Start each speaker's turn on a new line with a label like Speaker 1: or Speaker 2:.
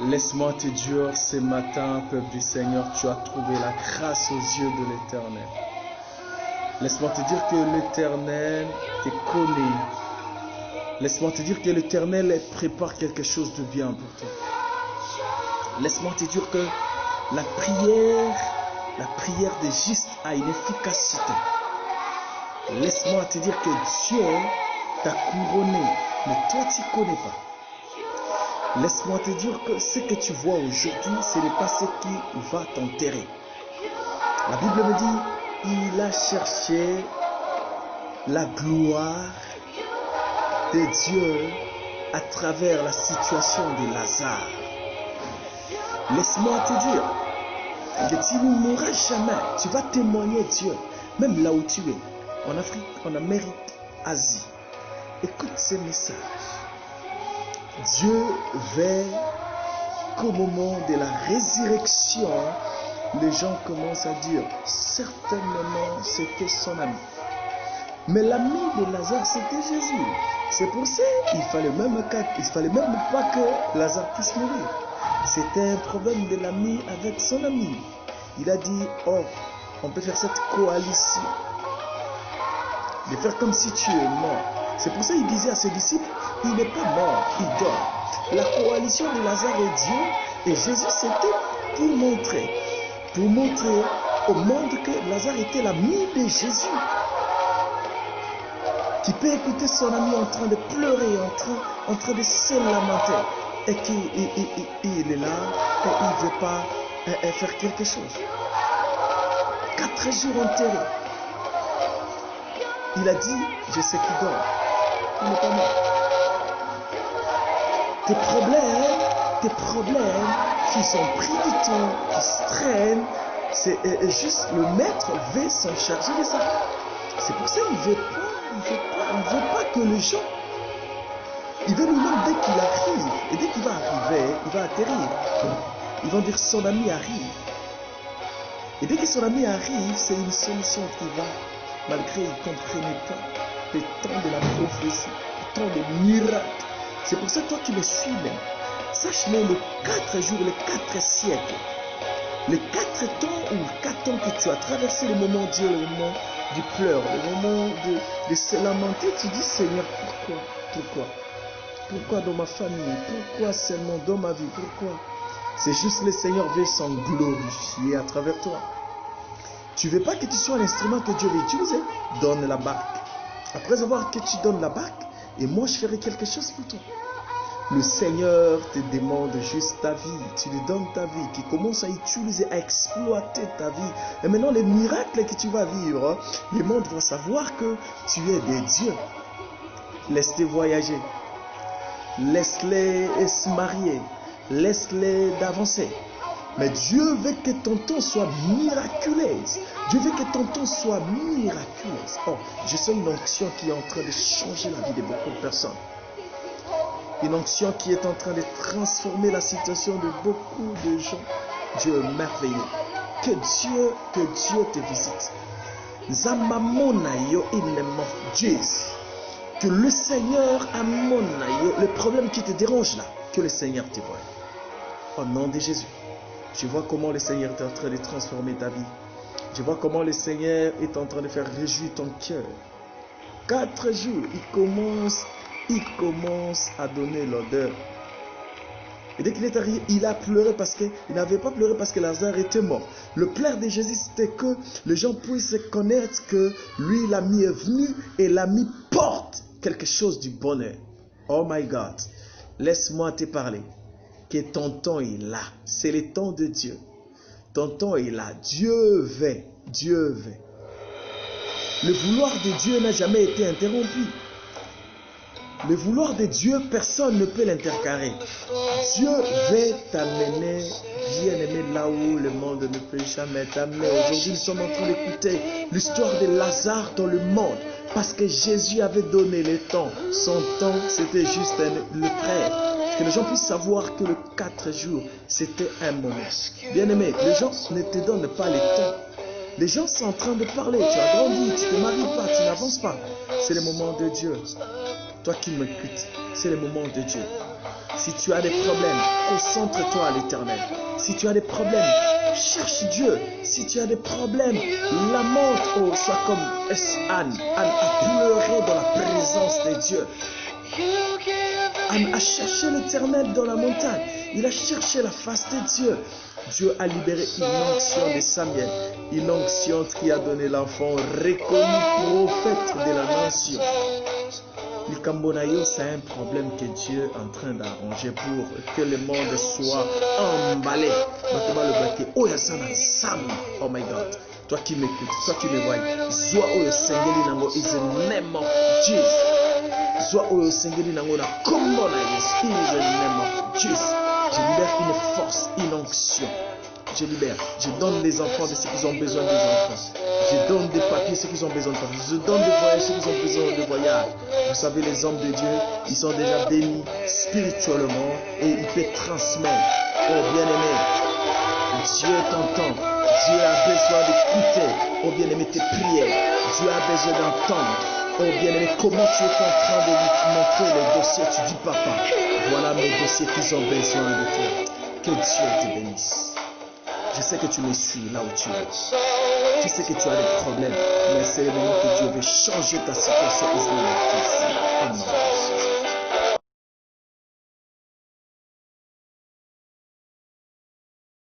Speaker 1: Laisse-moi te dire ce matin, peuple du Seigneur, tu as trouvé la grâce aux yeux de l'Éternel. Laisse-moi te dire que l'Éternel te connaît. Laisse-moi te dire que l'Éternel prépare quelque chose de bien pour toi. Laisse-moi te dire que la prière des justes a une efficacité. Laisse-moi te dire que Dieu t'a couronné, mais toi tu ne connais pas. Laisse-moi te dire que ce que tu vois aujourd'hui, ce n'est pas ce qui va t'enterrer. La Bible me dit, il a cherché la gloire de Dieu à travers la situation de Lazare. Laisse-moi te dire que tu ne mourras jamais. Tu vas témoigner Dieu, même là où tu es, en Afrique, en Amérique, Asie. Écoute ce message. Dieu veut qu'au moment de la résurrection, les gens commencent à dire, certainement c'était son ami. Mais l'ami de Lazare, c'était Jésus. C'est pour ça qu'il fallait même pas que Lazare puisse mourir. C'était un problème de l'ami avec son ami. Il a dit, oh, on peut faire cette coalition. De faire comme si tu es mort. C'est pour ça qu'il disait à ses disciples, il n'est pas mort, il dort. La coalition de Lazare et Dieu et Jésus, c'était pour montrer au monde que Lazare était l'ami de Jésus. Qui peut écouter son ami en train de pleurer, en train de se lamenter. Et qu'il est là et il ne veut pas faire quelque chose. 4 jours enterré. Il a dit, je sais qu'il dort. Il n'est pas mort. Tes problèmes qui sont pris du temps, qui se traînent, c'est juste le maître veut s'en charger de ça. C'est pour ça qu'il ne veut pas que les gens, il veut lui-même dès qu'il arrive, et dès qu'il va arriver, il va atterrir. Ils vont dire son ami arrive. Et dès que son ami arrive, c'est une solution qui va, malgré qu'il ne comprenne pas le temps de la prophétie, le temps des miracles. C'est pour ça que toi tu me suis même. Sache-le, les 4 jours, les 4 siècles, les 4 temps ou 4 ans que tu as traversé, le moment Dieu, le moment du pleur, le moment de se lamenter, tu dis Seigneur, pourquoi dans ma famille, pourquoi seulement dans ma vie, pourquoi? C'est juste le Seigneur veut s'en glorifier à travers toi. Tu ne veux pas que tu sois un instrument que Dieu veut utiliser? Donne la barque. Après avoir que tu donnes la barque, et moi je ferai quelque chose pour toi. Le Seigneur te demande juste ta vie. Tu lui donnes ta vie, qui commence à utiliser, à exploiter ta vie. Et maintenant les miracles que tu vas vivre, le monde va savoir que tu es de Dieu. Laisse-les voyager. Laisse-les se marier. Laisse-les d'avancer. Mais Dieu veut que ton temps soit miraculeuse. Dieu veut que ton temps soit miraculeuse. Oh, je sens une onction qui est en train de changer la vie de beaucoup de personnes. Une onction qui est en train de transformer la situation de beaucoup de gens. Dieu est merveilleux. Que Dieu te visite. Zamamonayo in the name of Jesus. Que le Seigneur amonayo, le problème qui te dérange là, que le Seigneur te voie. Au nom de Jésus. Je vois comment le Seigneur est en train de transformer ta vie. Je vois comment le Seigneur est en train de faire réjouir ton cœur. 4 jours, il commence à donner l'odeur. Et dès qu'il est arrivé, il a pleuré parce qu'il n'avait pas pleuré parce que Lazare était mort. Le pleur de Jésus, c'était que les gens puissent connaître que lui, l'ami est venu et l'ami porte quelque chose du bonheur. Oh my God, laisse-moi te parler. Que ton temps est là. C'est le temps de Dieu. Ton temps est là. Dieu veut. Dieu veut. Le vouloir de Dieu n'a jamais été interrompu. Le vouloir de Dieu, personne ne peut l'intercarrer. Dieu veut t'amener, bien-aimé, là où le monde ne peut jamais t'amener. Aujourd'hui, nous sommes en train d'écouter l'histoire de Lazare dans le monde. Parce que Jésus avait donné le temps. Son temps, c'était juste le frère. Que les gens puissent savoir que le 4 jours, c'était un moment. Bien-aimé, les gens ne te donnent pas le temps. Les gens sont en train de parler. Tu as grandi, tu ne te maries pas, tu n'avances pas. C'est le moment de Dieu. Toi qui m'écoutes, c'est le moment de Dieu. Si tu as des problèmes, concentre-toi à l'Éternel. Si tu as des problèmes, cherche Dieu. Si tu as des problèmes, lamente. Oh, sois comme Anne. Anne a pleuré dans la présence de Dieu. Anne a cherché l'Éternel dans la montagne. Il a cherché la face de Dieu. Dieu a libéré une onction de Samuel. Une onction qui a donné l'enfant reconnu prophète de la nation. Le Cambonayo, c'est un problème que Dieu est en train d'arranger pour que le monde soit emballé. Oh my God. Toi qui m'écoutes, toi qui me vois, Zoa Oyo Sengeli Nango is the name of Jesus. Zoa Oyo Sengeli Nango na Kombona is the name of Jesus. Je libère une force, une onction. Je libère. Je donne des enfants de ceux qui ont besoin des enfants. Je donne des papiers ceux qui ont besoin de papiers. Je donne des voyages ceux qui ont besoin de voyages. Vous savez, les hommes de Dieu, ils sont déjà bénis spirituellement et ils peuvent transmettre. Oh bien-aimé, Dieu t'entend. Dieu a besoin d'écouter. Oh bien-aimé, tes prières. Dieu a besoin d'entendre. Oh bien-aimé, comment tu es en train de lui montrer les dossiers? Tu dis, papa, voilà mes dossiers qui ont besoin de toi. Que Dieu te bénisse. Je sais que tu me suis là où tu es. Je sais que tu as des problèmes, mais c'est le moment que Dieu veut changer ta situation. Oh non.